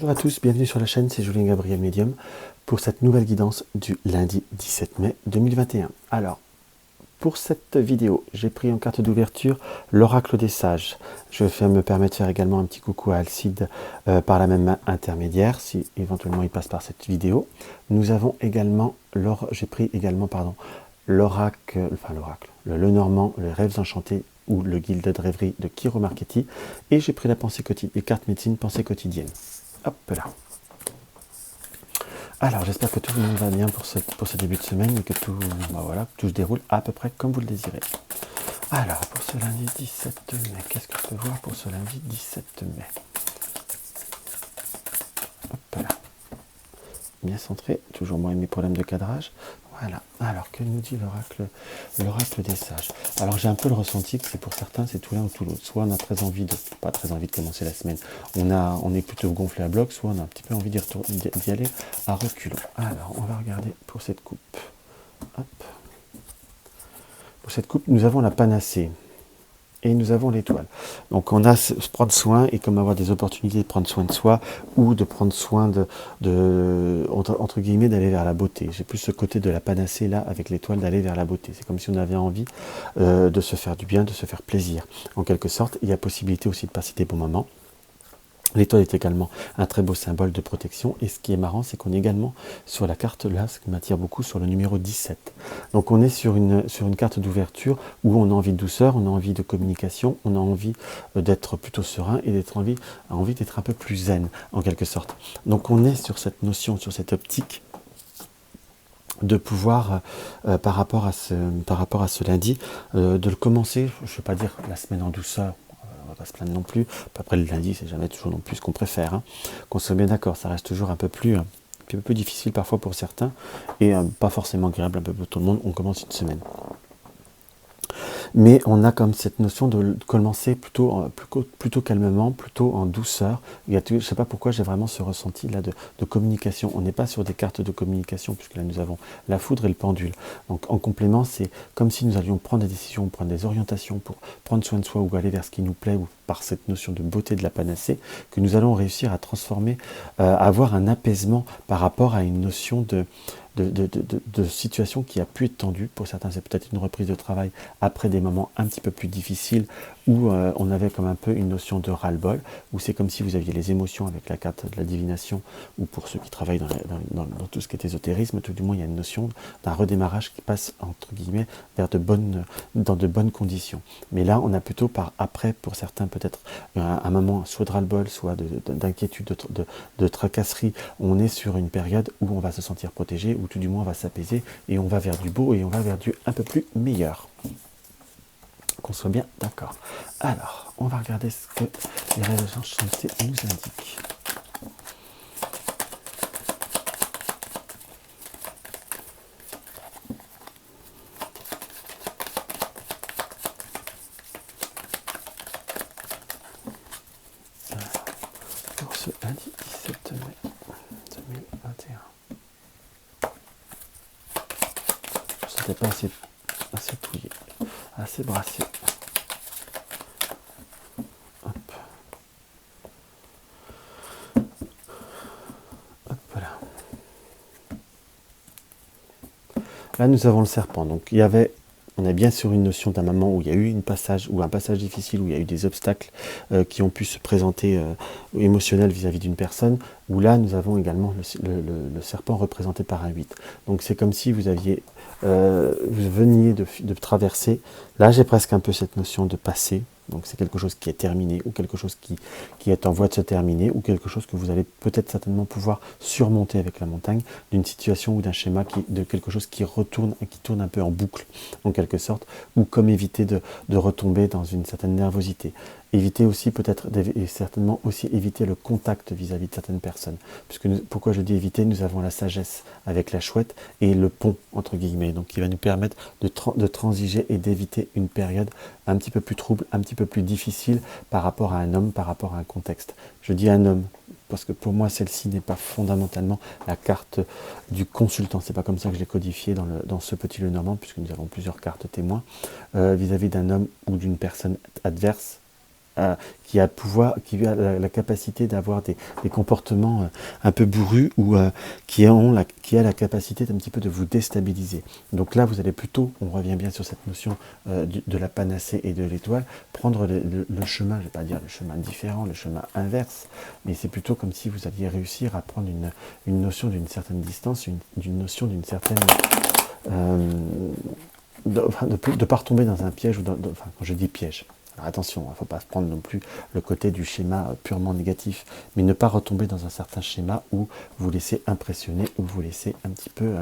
Bonjour à tous, bienvenue sur la chaîne, c'est Julien Gabriel Medium pour cette nouvelle guidance du lundi 17 mai 2021. Alors, pour cette vidéo, j'ai pris en carte d'ouverture l'oracle des sages. Je vais me permettre de faire également un petit coucou à Alcide par la même intermédiaire, si éventuellement il passe par cette vidéo. Nous avons également, j'ai pris également, l'oracle, le Lenormand, les rêves enchantés ou le guide de rêverie de Kiro Marchetti, et j'ai pris la pensée quotidienne, les cartes médecine pensée quotidienne. Hop là. Alors, j'espère que tout le monde va bien pour ce début de semaine et que tout se déroule à peu près comme vous le désirez. Alors, pour ce lundi 17 mai, qu'est-ce que je peux voir pour ce lundi 17 mai? Hop là. Bien centré, toujours moins mes problèmes de cadrage. Voilà. Alors, que nous dit l'oracle des sages? Alors, j'ai un peu le ressenti que c'est pour certains, c'est tout l'un ou tout l'autre. Soit on a pas très envie de commencer la semaine, on est plutôt gonflé à bloc, soit on a un petit peu envie d'y aller à reculons. Alors, on va regarder pour cette coupe. Hop. Pour cette coupe, nous avons la panacée. Et nous avons l'étoile. Donc on a se prendre soin et comme avoir des opportunités de prendre soin de soi ou de prendre soin entre guillemets d'aller vers la beauté. J'ai plus ce côté de la panacée là avec l'étoile d'aller vers la beauté. C'est comme si on avait envie de se faire du bien, de se faire plaisir. En quelque sorte, il y a possibilité aussi de passer des bons moments. L'étoile est également un très beau symbole de protection. Et ce qui est marrant, c'est qu'on est également sur la carte là, ce qui m'attire beaucoup, sur le numéro 17. Donc on est sur une carte d'ouverture où on a envie de douceur, on a envie de communication, on a envie d'être plutôt serein et envie d'être un peu plus zen, en quelque sorte. Donc on est sur cette notion, sur cette optique de pouvoir, par rapport à ce lundi, de le commencer, je ne vais pas dire la semaine en douceur, on va pas se plaindre non plus. Après le lundi, c'est jamais toujours non plus ce qu'on préfère. Hein. Qu'on soit bien d'accord, ça reste toujours un peu plus difficile parfois pour certains et pas forcément agréable un peu pour tout le monde. On commence une semaine. Mais on a comme cette notion de commencer plutôt calmement, plutôt en douceur. Je ne sais pas pourquoi j'ai vraiment ce ressenti là de communication. On n'est pas sur des cartes de communication, puisque là nous avons la foudre et le pendule. Donc en complément, c'est comme si nous allions prendre des décisions, prendre des orientations pour prendre soin de soi ou aller vers ce qui nous plaît, ou par cette notion de beauté de la panacée, que nous allons réussir à transformer, à avoir un apaisement par rapport à une notion de situation qui a pu être tendue. Pour certains, c'est peut-être une reprise de travail après des moments un petit peu plus difficiles où on avait comme un peu une notion de ras-le-bol, où c'est comme si vous aviez les émotions avec la carte de la divination, ou pour ceux qui travaillent dans tout ce qui est ésotérisme, tout du moins il y a une notion d'un redémarrage qui passe entre guillemets dans de bonnes conditions. Mais là, on a plutôt par après, pour certains peut-être un moment soit de ras-le-bol, soit d'inquiétude, de tracasserie. On est sur une période où on va se sentir protégé, ou tout du moins on va s'apaiser et on va vers du beau et on va vers du un peu plus meilleur. Qu'on soit bien d'accord. Alors, on va regarder ce que les rêves enchantés nous indiquent. Pour ce lundi 17 mai 2021. Je ne sentais pas assez touillé, assez brassé. Hop. Hop là. Là, nous avons le serpent. Donc, on est bien sur une notion d'un moment où il y a eu un passage difficile, où il y a eu des obstacles qui ont pu se présenter émotionnels vis-à-vis d'une personne, où là, nous avons également le serpent représenté par un 8. Donc, c'est comme si vous veniez de traverser. Là, j'ai presque un peu cette notion de passé. Donc c'est quelque chose qui est terminé, ou quelque chose qui est en voie de se terminer, ou quelque chose que vous allez peut-être certainement pouvoir surmonter avec la montagne, d'une situation ou d'un schéma, de quelque chose qui retourne et qui tourne un peu en boucle, en quelque sorte, ou comme éviter de retomber dans une certaine nervosité. Éviter aussi peut-être, et certainement aussi éviter le contact vis-à-vis de certaines personnes. Pourquoi je dis éviter? Nous avons la sagesse avec la chouette et le pont, entre guillemets, donc qui va nous permettre de transiger et d'éviter une période un petit peu plus trouble, un petit peu plus difficile par rapport à un homme, par rapport à un contexte. Je dis un homme, parce que pour moi, celle-ci n'est pas fondamentalement la carte du consultant. C'est pas comme ça que je l'ai codifié dans ce petit Lenormand, puisque nous avons plusieurs cartes témoins, vis-à-vis d'un homme ou d'une personne adverse, qui a la capacité d'avoir des comportements un peu bourrus ou qui a la capacité d'un petit peu de vous déstabiliser. Donc là, vous allez plutôt, on revient bien sur cette notion de la panacée et de l'étoile, prendre le chemin, je ne vais pas dire le chemin différent, le chemin inverse, mais c'est plutôt comme si vous alliez réussir à prendre une notion d'une certaine distance, d'une notion d'une certaine... de ne pas retomber dans un piège, enfin, quand je dis piège, alors attention, il ne faut pas prendre non plus le côté du schéma purement négatif, mais ne pas retomber dans un certain schéma où vous laissez impressionner, où vous laissez un petit peu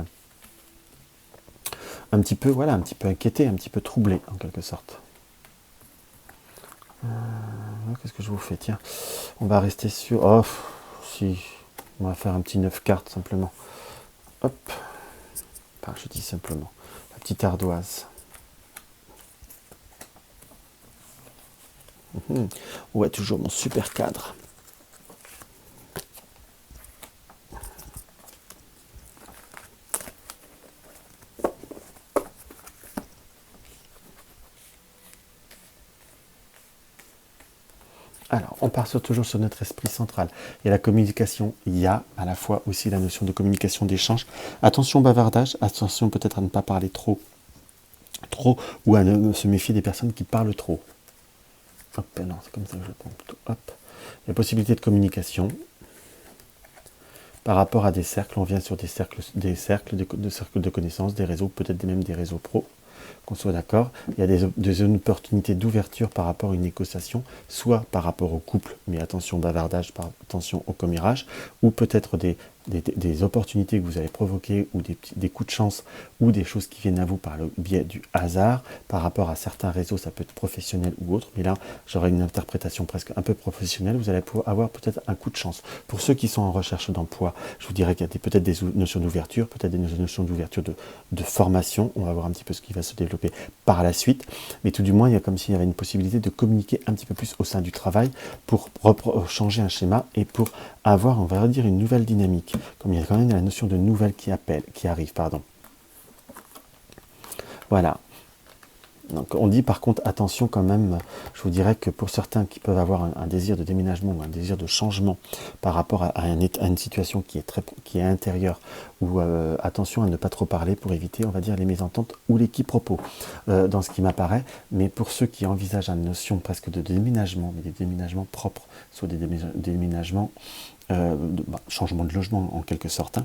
voilà, un petit peu inquiété, un petit peu troublé en quelque sorte. Qu'est-ce que je vous fais? Tiens, on va rester sur... Oh, si, on va faire un petit 9 cartes simplement. Hop, enfin, je dis simplement, la petite ardoise. Ouais, toujours mon super cadre. Alors, on part toujours sur notre esprit central. Il y a la communication, il y a à la fois aussi la notion de communication, d'échange. Attention au bavardage, attention peut-être à ne pas parler trop, ou à ne se méfier des personnes qui parlent trop. Hop, non, c'est comme ça que je le prends plutôt. Hop. Il y a possibilité de communication. Par rapport à des cercles, on vient sur des cercles de connaissances, des réseaux, peut-être même des réseaux pro, qu'on soit d'accord. Il y a des opportunités d'ouverture par rapport à une négociation, soit par rapport au couple, mais attention au bavardage, attention au commérage, ou peut-être des opportunités que vous allez provoquer, ou des coups de chance, ou des choses qui viennent à vous par le biais du hasard. Par rapport à certains réseaux, ça peut être professionnel ou autre, mais là, j'aurai une interprétation presque un peu professionnelle. Vous allez pouvoir avoir peut-être un coup de chance. Pour ceux qui sont en recherche d'emploi, je vous dirais qu'il y a peut-être des notions d'ouverture, peut-être des notions d'ouverture de formation. On va voir un petit peu ce qui va se développer par la suite. Mais tout du moins, il y a comme s'il y avait une possibilité de communiquer un petit peu plus au sein du travail pour changer un schéma et pour avoir, on va dire, une nouvelle dynamique. Comme il y a quand même la notion de nouvelle qui arrive. Voilà. Donc on dit par contre attention quand même, je vous dirais que pour certains qui peuvent avoir un désir de déménagement ou un désir de changement par rapport à une situation qui est intérieure, ou attention à ne pas trop parler pour éviter, on va dire, les mésententes ou les quiproquos, dans ce qui m'apparaît. Mais pour ceux qui envisagent une notion presque de déménagement, mais des déménagements propres, soit des déménagements changement de logement en quelque sorte,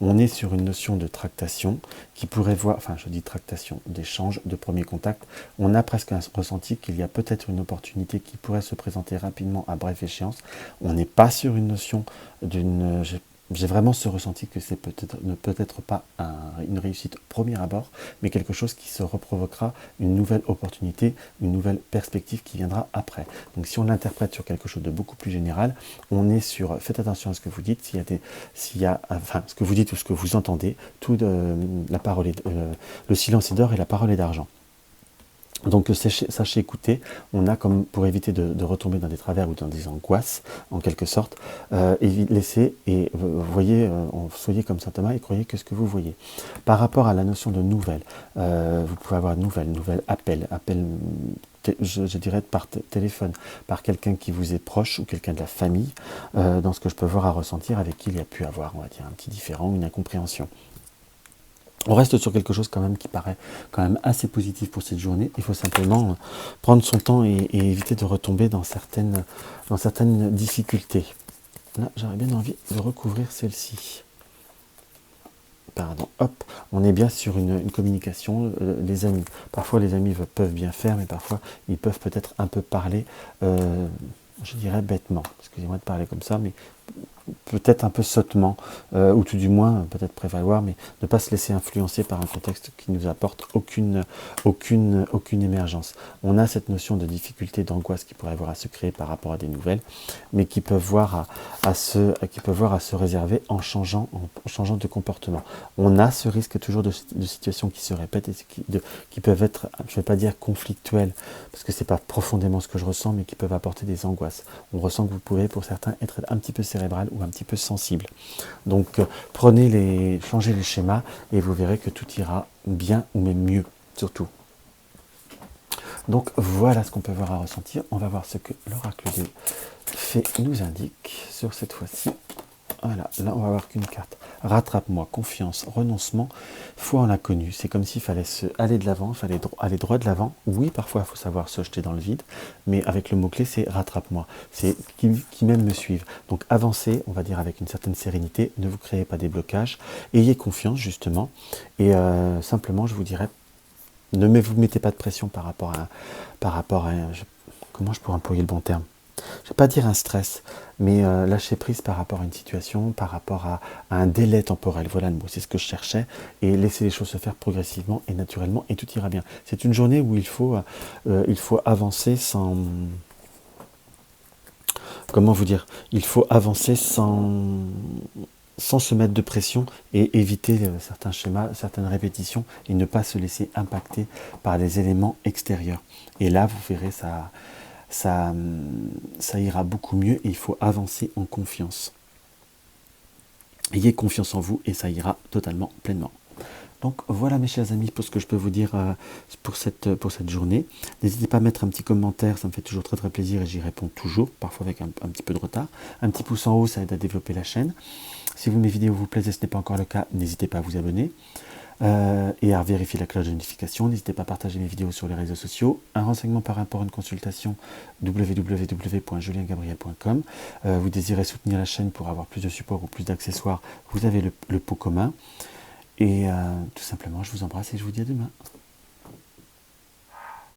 on est sur une notion de tractation qui pourrait voir, enfin je dis tractation, d'échange, de premier contact. On a presque un ressenti qu'il y a peut-être une opportunité qui pourrait se présenter rapidement à brève échéance. On n'est pas sur une notion d'une... J'ai vraiment ce ressenti que c'est peut-être pas une réussite au premier abord, mais quelque chose qui se reprovoquera une nouvelle opportunité, une nouvelle perspective qui viendra après. Donc si on l'interprète sur quelque chose de beaucoup plus général, on est sur, faites attention à ce que vous dites, enfin, ce que vous dites ou ce que vous entendez, la parole le silence est d'or et la parole est d'argent. Donc sachez écouter, on a comme pour éviter de retomber dans des travers ou dans des angoisses, en quelque sorte, laissez et soyez comme saint Thomas et croyez que ce que vous voyez. Par rapport à la notion de nouvelle, vous pouvez avoir nouvelle, appel, je dirais par téléphone, par quelqu'un qui vous est proche ou quelqu'un de la famille, dans ce que je peux voir à ressentir, avec qui il y a pu avoir, on va dire, un petit différend ou une incompréhension. On reste sur quelque chose quand même qui paraît quand même assez positif pour cette journée. Il faut simplement prendre son temps et éviter de retomber dans certaines difficultés. Là, j'aurais bien envie de recouvrir celle-ci. Pardon, hop, on est bien sur une communication, les amis. Parfois les amis peuvent bien faire, mais parfois ils peuvent peut-être un peu parler, je dirais bêtement. Excusez-moi de parler comme ça, mais peut-être un peu sottement, ou tout du moins peut-être prévaloir, mais ne pas se laisser influencer par un contexte qui nous apporte aucune émergence. On a cette notion de difficulté, d'angoisse qui pourrait avoir à se créer par rapport à des nouvelles, mais qui peuvent voir à se réserver en changeant de comportement. On a ce risque toujours de situations qui se répètent et qui peuvent être, je ne vais pas dire conflictuelles, parce que c'est pas profondément ce que je ressens, mais qui peuvent apporter des angoisses. On ressent que vous pouvez, pour certains, être un petit peu cérébral ou un petit peu sensible. Donc changez les schémas et vous verrez que tout ira bien ou même mieux, surtout. Donc voilà ce qu'on peut voir à ressentir. On va voir ce que l'oracle des fées nous indique sur cette fois-ci. Voilà, là on va voir qu'une carte. Rattrape-moi, confiance, renoncement, foi en l'inconnu. C'est comme s'il fallait aller de l'avant, il fallait aller droit de l'avant. Oui, parfois il faut savoir se jeter dans le vide, mais avec le mot-clé c'est rattrape-moi. C'est qui même me suivent. Donc avancez, on va dire avec une certaine sérénité, ne vous créez pas des blocages, ayez confiance justement, et simplement je vous dirais, ne vous mettez pas de pression par rapport à comment je pourrais employer le bon terme? Je ne vais pas dire un stress, mais lâcher prise par rapport à une situation, par rapport à un délai temporel. Voilà le mot, c'est ce que je cherchais. Et laisser les choses se faire progressivement et naturellement, et tout ira bien. C'est une journée où il faut avancer sans... Comment vous dire? Il faut avancer sans se mettre de pression et éviter certains schémas, certaines répétitions, et ne pas se laisser impacter par des éléments extérieurs. Et là, vous verrez, ça ira beaucoup mieux, et il faut avancer en confiance. Ayez confiance en vous et ça ira totalement, pleinement. Donc voilà mes chers amis pour ce que je peux vous dire pour cette journée. N'hésitez pas à mettre un petit commentaire, ça me fait toujours très très plaisir et j'y réponds toujours, parfois avec un petit peu de retard. Un petit pouce en haut, ça aide à développer la chaîne. Si mes vidéos vous plaisent et ce n'est pas encore le cas, n'hésitez pas à vous abonner. Et à vérifier la cloche de notification. N'hésitez pas à partager mes vidéos sur les réseaux sociaux. Un renseignement par rapport à une consultation, www.juliengabriel.com. Vous désirez soutenir la chaîne pour avoir plus de support ou plus d'accessoires, vous avez le pot commun. Et tout simplement, je vous embrasse et je vous dis à demain.